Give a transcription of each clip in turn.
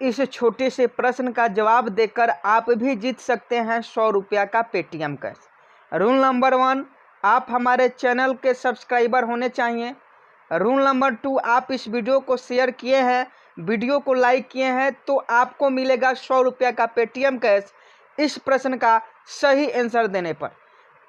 इस छोटे से प्रश्न का जवाब देकर आप भी जीत सकते हैं 100 रुपया का पेटीएम कैश। रूल नंबर 1, आप हमारे चैनल के सब्सक्राइबर होने चाहिए। रूल नंबर 2, आप इस वीडियो को शेयर किए हैं, वीडियो को लाइक किए हैं तो आपको मिलेगा 100 रुपया का पेटीएम कैश इस प्रश्न का सही आंसर देने पर।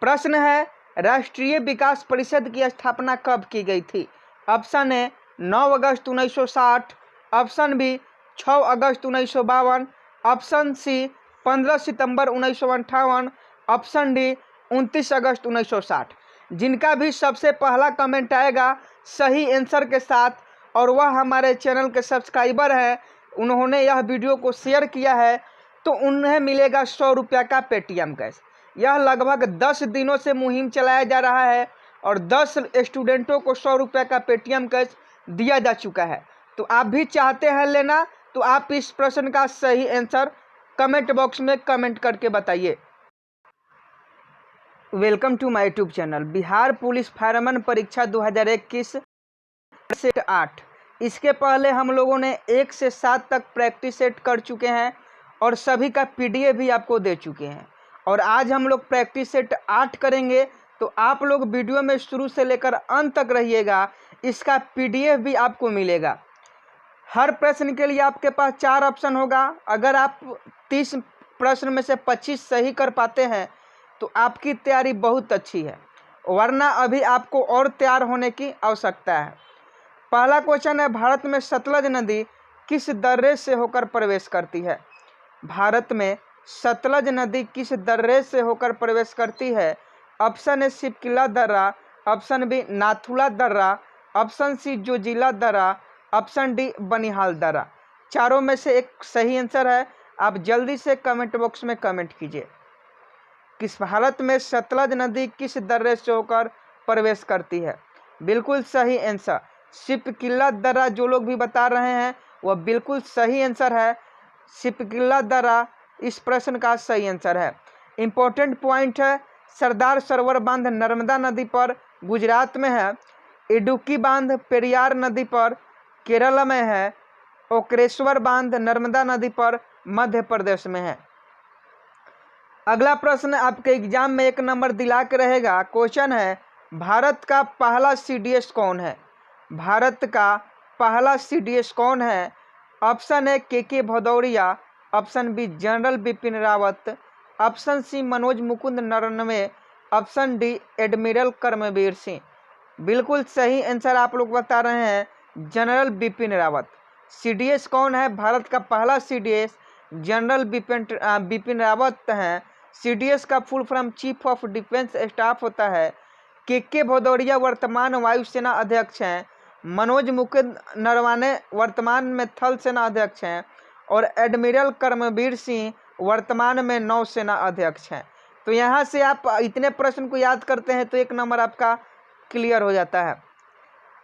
प्रश्न है, राष्ट्रीय विकास परिषद की स्थापना कब की गई थी? ऑप्शन ए 9 अगस्त 1960, ऑप्शन बी 6 अगस्त 1952, ऑप्शन सी 15 सितंबर 1958, ऑप्शन डी 29 अगस्त 1960। जिनका भी सबसे पहला कमेंट आएगा सही आंसर के साथ और वह हमारे चैनल के सब्सक्राइबर हैं, उन्होंने यह वीडियो को शेयर किया है तो उन्हें मिलेगा 100 रुपया का पेटीएम कैश। यह लगभग 10 दिनों से मुहिम चलाया जा रहा है और 10 स्टूडेंटों को 100 रुपया का पेटीएम कैश दिया जा चुका है। तो आप भी चाहते हैं लेना तो आप इस प्रश्न का सही आंसर कमेंट बॉक्स में कमेंट करके बताइए। Welcome to my YouTube channel. Bihar police fireman परीक्षा 2021 सेट 8, इसके पहले हम लोगों ने 1 से 7 तक प्रैक्टिस सेट कर चुके हैं और सभी का पीडीएफ भी आपको दे चुके हैं और आज हम लोग प्रैक्टिस सेट 8 करेंगे। तो आप लोग वीडियो में शुरू से लेकर अंत तक रहिएगा, इसका पीडीएफ भी आपको मिलेगा। हर प्रश्न के लिए आपके पास 4 ऑप्शन होगा। अगर आप 30 प्रश्न में से 25 सही कर पाते हैं तो आपकी तैयारी बहुत अच्छी है, वरना अभी आपको और तैयार होने की आवश्यकता है। पहला क्वेश्चन है, भारत में सतलज नदी किस दर्रे से होकर प्रवेश करती है? भारत में सतलज नदी किस दर्रे से होकर प्रवेश करती है? ऑप्शन ए शिपकिला दर्रा, ऑप्शन बी नाथुला दर्रा, ऑप्शन सी जोजिला दर्रा, ऑप्शन डी बनिहाल दर्रा। चारों में से एक सही आंसर है, आप जल्दी से कमेंट बॉक्स में कमेंट कीजिए। किस भारत में सतलज नदी किस दर्रे से होकर प्रवेश करती है? बिल्कुल सही आंसर शिपकिला दर्रा। जो लोग भी बता रहे हैं वह बिल्कुल सही आंसर है, शिपकिला दर्रा इस प्रश्न का सही आंसर है। इंपॉर्टेंट पॉइंट है, सरदार सरोवर बांध नर्मदा नदी पर गुजरात में है, इडुक्की बांध पेरियार नदी पर केरल में है, ओक्रेश्वर बांध नर्मदा नदी पर मध्य प्रदेश में है। अगला प्रश्न आपके एग्जाम में 1 नंबर दिला के रहेगा। क्वेश्चन है, भारत का पहला सीडीएस कौन है? भारत का पहला सीडीएस कौन है? Option A K Bhadauria, option B general Bipin Rawat, option C Manoj Mukund Naravane, option D admiral Karambir Singh. बिल्कुल सही आंसर आप लोग बता रहे हैं, जनरल बिपिन रावत। सीडीएस कौन है? भारत का पहला सीडीएस जनरल बिपिन रावत हैं। सीडीएस का full form chief of defence staff होता है। के भदौरिया वर्तमान वायुसेना अध्यक्ष हैं, मनोज मुकुंद नरवणे वर्तमान में थल सेना अध्यक्ष हैं और एडमिरल करमवीर सिंह वर्तमान में नौसेना अध्यक्ष हैं। तो यहाँ से आप इतने प्रश्न को याद करते हैं तो 1 नंबर आपका क्लियर हो जाता है।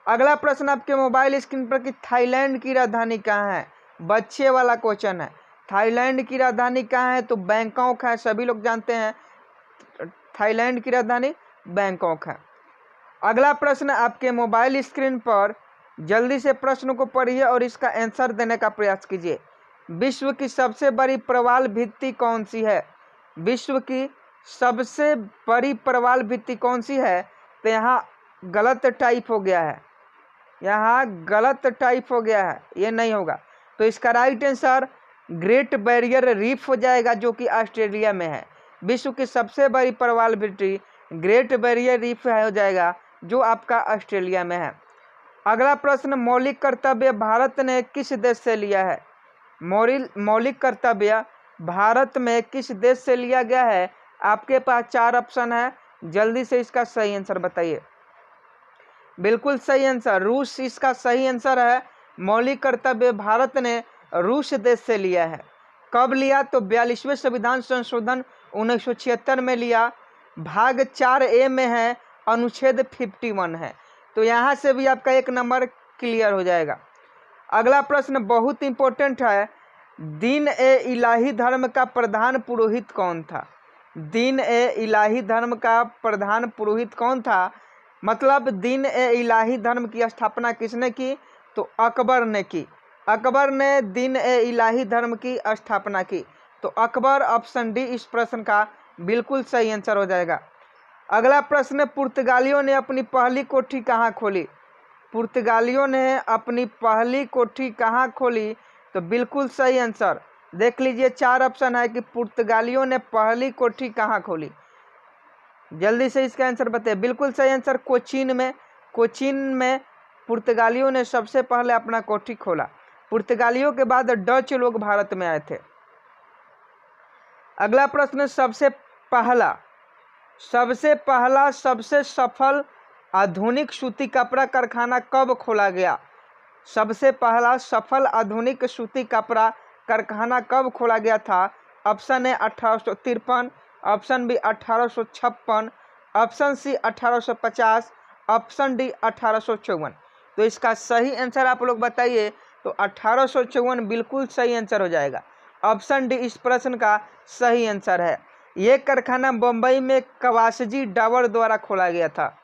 अगला प्रश्न आपके मोबाइल स्क्रीन पर कि थाईलैंड की राजधानी कहाँ है? बच्चे वाला क्वेश्चन है। थाईलैंड की राजधानी कहाँ है? तो बैंकॉक है, सभी लोग जानते हैं थाईलैंड की राजधानी बैंकॉक है। अगला प्रश्न आपके मोबाइल स्क्रीन पर, जल्दी से प्रश्न को पढ़िए और इसका आंसर देने का प्रयास कीजिए। विश्व की सबसे बड़ी प्रवाल भित्ति कौन सी है? विश्व की सबसे बड़ी प्रवाल भित्ति कौन सी है? तो यहाँ गलत टाइप हो गया है, यहाँ गलत टाइप हो गया है, ये नहीं होगा। तो इसका right answer great barrier reef हो जाएगा, जो कि ऑस्ट्रेलिया में है। विश्व की सबसे बड़ी प्रवाल भित्ति ग्रेट बैरियर रीफ हो जाएगा, जो आपका ऑस्ट्रेलिया में है। अगला प्रश्न, मौलिक कर्तव्य भारत ने किस देश से लिया है? मौलिक कर्तव्य भारत में किस देश से लिया गया है? आपके पास 4 ऑप्शन है, जल्दी से इसका सही आंसर बताइए। बिल्कुल सही आंसर रूस इसका सही आंसर है। मौलिक कर्तव्य भारत ने रूस देश से लिया है। कब लिया? तो 42वें संविधान संशोधन 1976 में लिया। भाग 4A में है, अनुच्छेद 51 है। तो यहाँ से भी आपका 1 नंबर क्लियर हो जाएगा। अगला प्रश्न बहुत इंपॉर्टेंट है, दीन ए इलाही धर्म का प्रधान पुरोहित कौन था? दीन ए इलाही धर्म का प्रधान पुरोहित कौन था? मतलब दीन ए इलाही धर्म की स्थापना किसने की? तो अकबर ने की। अकबर ने दिन ए इलाही धर्म की स्थापना की। तो अकबर ऑप्शन डी इस प्रश्न का बिल्कुल सही आंसर हो जाएगा। अगला प्रश्न, पुर्तगालियों ने अपनी पहली कोठी कहाँ खोली? पुर्तगालियों ने अपनी पहली कोठी कहाँ खोली? तो बिल्कुल सही आंसर देख लीजिए, 4 ऑप्शन है कि पुर्तगालियों ने पहली कोठी कहाँ खोली। जल्दी से इसका आंसर बताइए। बिल्कुल सही आंसर कोचीन में। कोचीन में पुर्तगालियों ने सबसे पहले अपना कोठी खोला। पुर्तगालियों के बाद डच लोग भारत में आए थे। अगला प्रश्न, सबसे सफल आधुनिक सूती कपड़ा कारखाना कब खोला गया? सबसे पहला सफल आधुनिक सूती कपड़ा कारखाना कब खोला गया था? Option A 1853, option B 1856, option C 1850, option D 1854। तो इसका सही आंसर आप लोग बताइए। तो 1854 बिल्कुल सही आंसर हो जाएगा। ऑप्शन डी इस प्रश्न का सही आंसर है। ये कारखाना बम्बई में कवासजी डाबर द्वारा खोला गया था।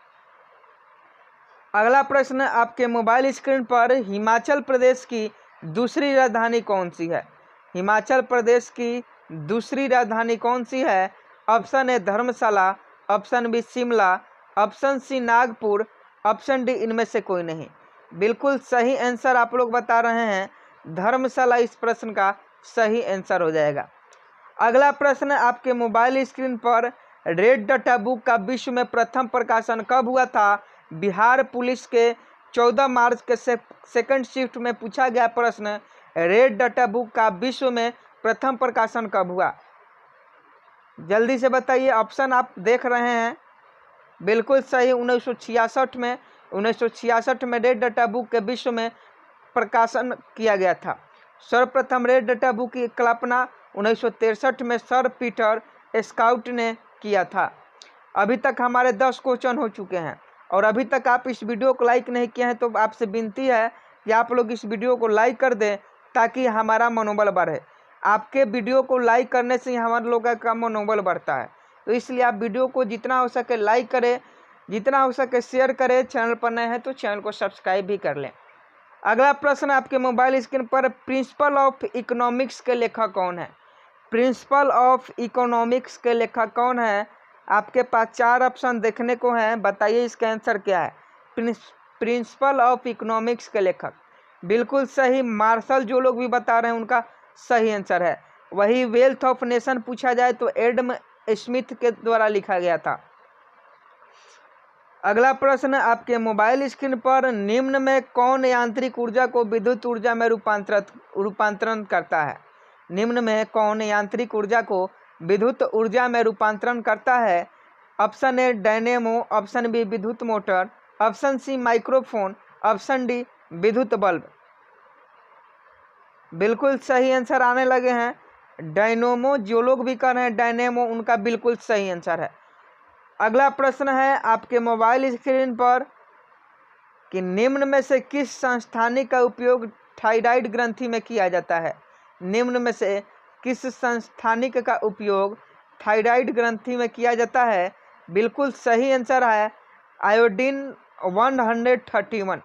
अगला प्रश्न, आपके मोबाइल स्क्रीन पर हिमाचल प्रदेश की दूसरी राजधानी कौन सी है? हिमाचल प्रदेश की दूसरी राजधानी कौन सी है? Option A Dharamshala, option B Shimla, option C Nagpur, option D इनमें से कोई नहीं। बिल्कुल सही आंसर आप लोग बता रहे हैं, धर्मशाला इस प्रश्न का सही आंसर हो जाएगा। अगला प्रश्न, आपके मोबाइल स्क्रीन पर रेड डाटा बुक का विश्व में प्रथम प्रकाशन कब हुआ था? बिहार पुलिस के 14 मार्च के सेकंड शिफ्ट में पूछा गया प्रश्न, रेड डाटा बुक का विश्व में प्रथम प्रकाशन कब हुआ? जल्दी से बताइए। ऑप्शन आप देख रहे हैं। बिल्कुल सही, 1966 में। 1966 में रेड डाटा बुक के विश्व में प्रकाशन किया गया था। सर्वप्रथम रेड डाटा बुक की कल्पना 1963 में सर पीटर स्काउट ने किया था। अभी तक हमारे 10 क्वेश्चन हो चुके हैं और अभी तक आप इस वीडियो को लाइक नहीं किए हैं, तो आपसे विनती है कि आप लोग इस वीडियो को लाइक कर दें ताकि हमारा मनोबल बढ़े। आपके वीडियो को लाइक करने से ही हमारे लोगों का मनोबल बढ़ता है। तो इसलिए आप वीडियो को जितना हो सके लाइक करें, जितना हो सके शेयर करें। चैनल पर नए हैं तो चैनल को सब्सक्राइब भी कर लें। अगला प्रश्न, आपके मोबाइल स्क्रीन पर प्रिंसिपल ऑफ इकोनॉमिक्स के लेखक कौन है? प्रिंसिपल ऑफ इकोनॉमिक्स के लेखक कौन है? आपके पास 4 ऑप्शन देखने को हैं, बताइए इसका आंसर क्या है। प्रिंसिपल ऑफ इकोनॉमिक्स के लेखक बिल्कुल सही, मार्शल जो लोग भी बता रहे हैं उनका सही आंसर है। वही वेल्थ ऑफ नेशन पूछा जाए तो एडम स्मिथ के द्वारा लिखा गया था। अगला प्रश्न, आपके मोबाइल स्क्रीन पर निम्न में कौन यांत्रिक ऊर्जा को विद्युत ऊर्जा में रूपांतरण करता है? निम्न में कौन यांत्रिक ऊर्जा को विद्युत ऊर्जा में रूपांतरण करता है? Option A dynamo, option B विद्युत motor, option C microphone, option D विद्युत बल्ब। बिल्कुल सही आंसर आने लगे हैं। डायनेमो, जो लोग भी कर रहे हैं डायनेमो, उनका बिल्कुल सही आंसर है। अगला प्रश्न है आपके मोबाइल स्क्रीन पर कि निम्न में से किस संस्थानिक का उपयोग थायराइड ग्रंथि में किया जाता है? निम्न में से किस संस्थानिक का उपयोग थायराइड ग्रंथि में किया जाता है? बिल्कुल सही आंसर है आयोडीन 131।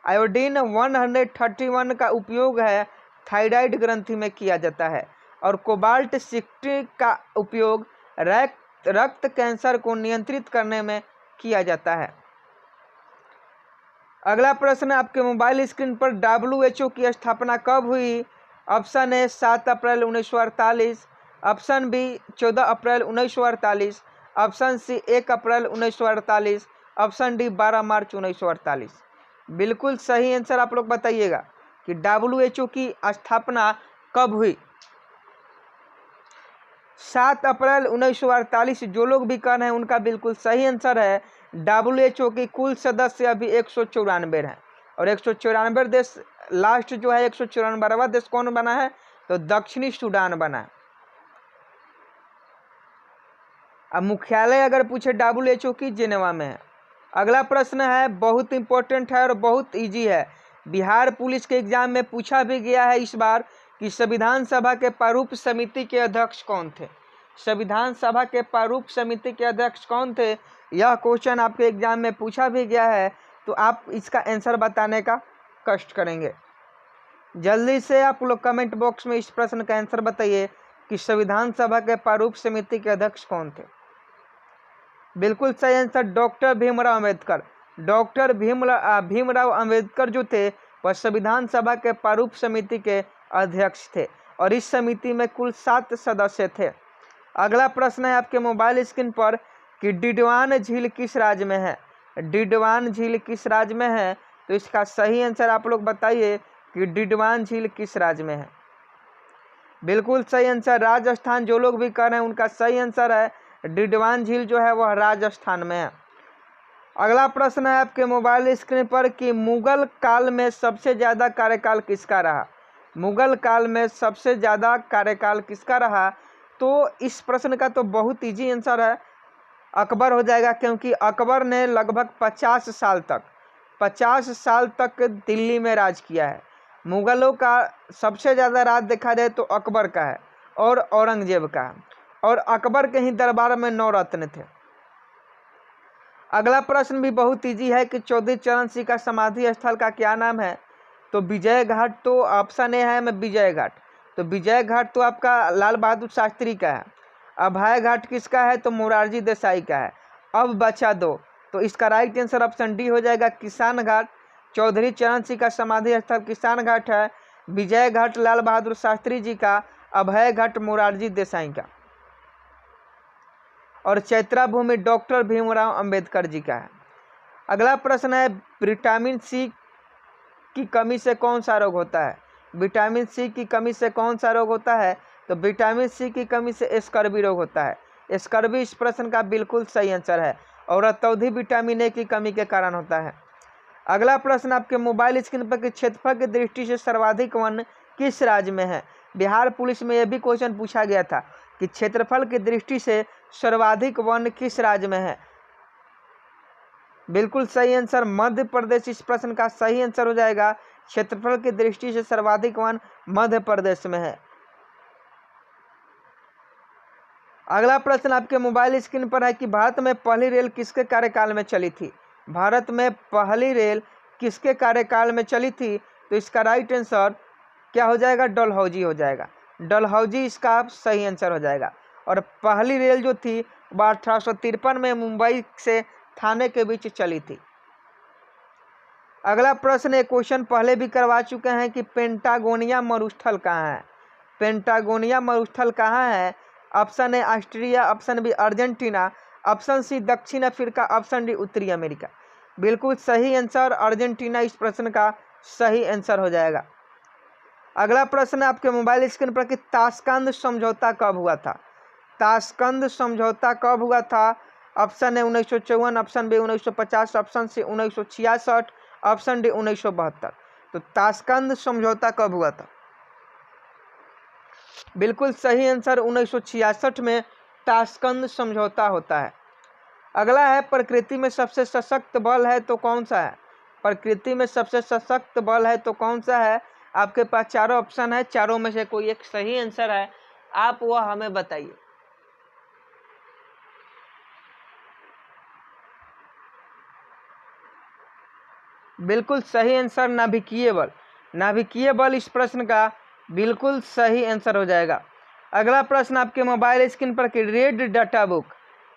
आयोडीन 131 का उपयोग है थायराइड ग्रंथि में किया जाता है। और कोबाल्ट 60 का उपयोग रक्त कैंसर को नियंत्रित करने में किया जाता है। अगला प्रश्न, आपके मोबाइल स्क्रीन पर WHO की स्थापना कब हुई? Option A 7 April 1948, option B 14 April 1948, option C 1 April 1948, option D 12 March 1948। बिल्कुल सही आंसर आप लोग बताइएगा कि WHO की स्थापना कब हुई। 7 अप्रैल 1948 जो लोग भी कर रहे हैं उनका बिल्कुल सही आंसर है। WHO की कुल सदस्य अभी 194 हैं और 194 देश, लास्ट जो है 194वां देश कौन बना है? तो दक्षिणी सूडान बना है। अब मुख्यालय अगर पूछे WHO की, जेनेवा में है। अगला प्रश्न है, बहुत इंपॉर्टेंट है और बहुत इजी है। बिहार पुलिस के एग्जाम में पूछा भी गया है इस बार कि संविधान सभा के प्रारूप समिति के अध्यक्ष कौन थे? संविधान सभा के प्रारूप समिति के अध्यक्ष कौन थे? यह क्वेश्चन आपके एग्जाम में पूछा भी गया है, तो आप इसका आंसर बताने का कष्ट करेंगे। जल्दी से आप लोग कमेंट बॉक्स में इस प्रश्न का आंसर बताइए कि संविधान सभा के प्रारूप समिति के अध्यक्ष कौन थे। बिल्कुल सही answer doctor Bhimrao Ambedkar. Doctor Bhimrao Ambedkar जो थे वह संविधान सभा के प्रारूप समिति के अध्यक्ष थे और इस समिति में कुल 7 सदस्य थे। अगला प्रश्न है आपके मोबाइल स्क्रीन पर कि डिडवान झील किस राज्य में है। डिडवान झील किस राज्य में है, तो इसका सही आंसर आप लोग बताइए कि डिडवान झील किस राज्य में है। बिल्कुल सही आंसर राजस्थान। जो लोग भी कर रहे हैं उनका सही आंसर है डिडवान झील जो है वह राजस्थान में है। अगला प्रश्न है आपके मोबाइल स्क्रीन पर कि मुगल काल में सबसे ज़्यादा कार्यकाल किसका रहा। मुगल काल में सबसे ज़्यादा कार्यकाल किसका रहा, तो इस प्रश्न का तो बहुत इजी आंसर है अकबर हो जाएगा, क्योंकि अकबर ने लगभग 50 साल तक दिल्ली में राज किया है। मुगलों का सबसे ज़्यादा राज देखा जाए तो अकबर का है और औरंगजेब का है, और अकबर के ही दरबार में 9 रत्न थे। अगला प्रश्न भी बहुत इजी है कि चौधरी चरण सिंह का समाधि स्थल का क्या नाम है, तो विजय घाट। तो ऑप्शन ए है मैं विजय घाट, तो विजय घाट तो आपका लाल बहादुर शास्त्री का है। अभय घाट किसका है, तो मोरारजी देसाई का है। अब बचा 2, तो इसका राइट आंसर ऑप्शन डी हो जाएगा किसान घाट। चौधरी चरण सिंह का समाधि स्थल किसान घाट है, विजय घाट लाल बहादुर शास्त्री जी का, अभय घाट मोरारजी देसाई का, और चैत्रा भूमि डॉक्टर भीमराव अंबेडकर जी का है। अगला प्रश्न है विटामिन सी की कमी से कौन सा रोग होता है। विटामिन सी की कमी से कौन सा रोग होता है, तो विटामिन सी की कमी से स्कर्वी रोग होता है। स्कर्वी इस प्रश्न का बिल्कुल सही आंसर है और रतौंधी विटामिन ए की कमी के कारण होता है। अगला प्रश्न आपके मोबाइल स्क्रीन पर कि क्षेत्रफल की दृष्टि से सर्वाधिक वन किस राज्य में है। बिहार पुलिस में यह भी क्वेश्चन पूछा गया था कि क्षेत्रफल की दृष्टि से सर्वाधिक वन किस राज्य में है। बिल्कुल सही आंसर मध्य प्रदेश इस प्रश्न का सही आंसर हो जाएगा। क्षेत्रफल की दृष्टि से सर्वाधिक वन मध्य प्रदेश में है। अगला प्रश्न आपके मोबाइल स्क्रीन पर है कि भारत में पहली रेल किसके कार्यकाल में चली थी। भारत में पहली रेल किसके कार्यकाल में चली थी, तो इसका राइट आंसर क्या हो जाएगा, डलहौजी हो जाएगा। डलहौजी इसका सही आंसर हो जाएगा। और पहली रेल जो थी वह 1853 में मुंबई से थाने के बीच चली थी। अगला प्रश्न एक क्वेश्चन पहले भी करवा चुके हैं कि पेंटागोनिया मरुस्थल कहाँ है। पेंटागोनिया मरुस्थल कहाँ है, option A Austria, option B Argentina, option C दक्षिण अफ्रीका, ऑप्शन डी उत्तरी अमेरिका। बिल्कुल सही आंसर अर्जेंटीना इस प्रश्न का सही आंसर हो जाएगा। अगला प्रश्न आपके मोबाइल स्क्रीन पर कि ताशकंद समझौता कब हुआ था। ताशकंद समझौता कब हुआ था, option A 1954, option B 1950, option C 1966, option D 1972। तो ताशकंद समझौता कब हुआ था, बिल्कुल सही आंसर 1966 में ताशकंद समझौता होता है। अगला है प्रकृति में सबसे सशक्त बल है तो कौन सा है। प्रकृति में सबसे सशक्त बल है तो कौन सा है। आपके पास चारों ऑप्शन है, चारों में से कोई एक सही आंसर है, आप वह हमें बताइए। बिल्कुल सही आंसर नाभिकीय बल। नाभिकीय बल इस प्रश्न का बिल्कुल सही आंसर हो जाएगा। अगला प्रश्न आपके मोबाइल स्क्रीन पर कि रेड डाटा बुक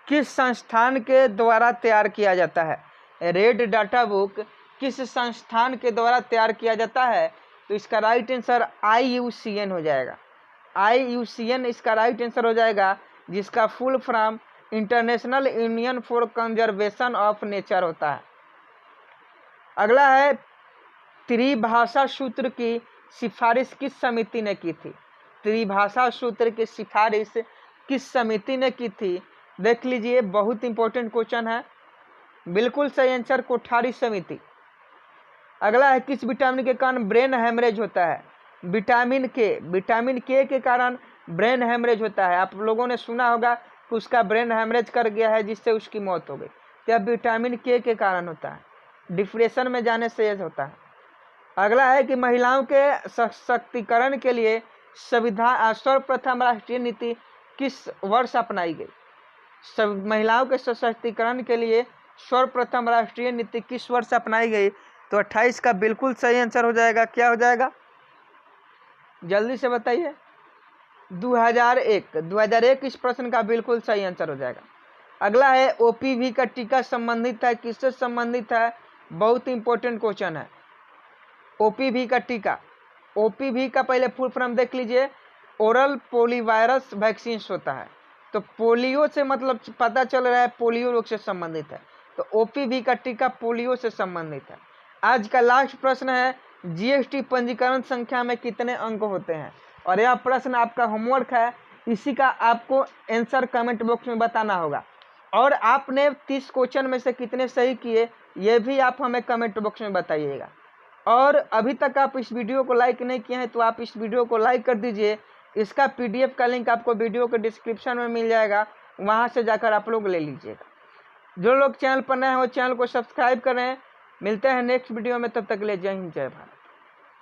किस संस्थान के द्वारा तैयार किया जाता है। रेड डाटा बुक किस संस्थान के द्वारा तैयार किया जाता है, तो इसका राइट आंसर IUCN हो जाएगा। IUCN इसका राइट आंसर हो जाएगा, जिसका full form international union for conservation of nature होता है। अगला है त्रिभाषा सूत्र की सिफारिश किस समिति ने की थी। त्रिभाषा सूत्र की सिफारिश किस समिति ने की थी, देख लीजिए, बहुत इंपॉर्टेंट क्वेश्चन है। बिल्कुल सही आंसर कोठारी समिति। अगला है किस विटामिन के कारण ब्रेन हेमरेज होता है। विटामिन के के कारण ब्रेन हेमरेज होता है। आप लोगों ने सुना होगा कि उसका ब्रेन हेमरेज कर गया है जिससे उसकी मौत हो गई, तो यह विटामिन के कारण होता है, डिप्रेशन में जाने से यह होता है। अगला है कि महिलाओं के सशक्तिकरण के लिए संविधान सर्वप्रथम राष्ट्रीय नीति किस वर्ष अपनाई गई। सब महिलाओं के सशक्तिकरण के लिए सर्वप्रथम राष्ट्रीय नीति किस वर्ष अपनाई गई, तो 28 का बिल्कुल सही आंसर हो जाएगा। क्या हो जाएगा, जल्दी से बताइए। 2001 इस प्रश्न का बिल्कुल सही आंसर हो जाएगा। अगला है ओपीवी का टीका संबंधित है, किससे संबंधित है? बहुत इंपॉर्टेंट क्वेश्चन है। ओपीवी का टीका, ओपीवी का पहले फुल फॉर्म देख लीजिए, ओरल पोलीवायरस वैक्सीन होता है। तो पोलियो से मतलब पता चल रहा है पोलियो रोग से संबंधित है, तो ओपीवी का टीका पोलियो से संबंधित है। आज का लास्ट प्रश्न है, जीएसटी पंजीकरण संख्या में कितने अंक होते हैं? और यह प्रश्न आपका होमवर्क है, इसी का आपको आंसर कमेंट बॉक्स में बताना होगा। और आपने 30 क्वेश्चन में से कितने सही किए ये भी आप हमें कमेंट बॉक्स में बताइएगा। और अभी तक आप इस वीडियो को लाइक नहीं किए हैं तो आप इस वीडियो को लाइक कर दीजिए। इसका पीडीएफ का लिंक आपको वीडियो के डिस्क्रिप्शन में मिल जाएगा, वहां से जाकर आप लोग ले लीजिएगा। जो लोग चैनल पर नए हैं वो चैनल को सब्सक्राइब करें। मिलते हैं नेक्स्ट वीडियो में, तब तक के लिए जय हिंद जय भारत।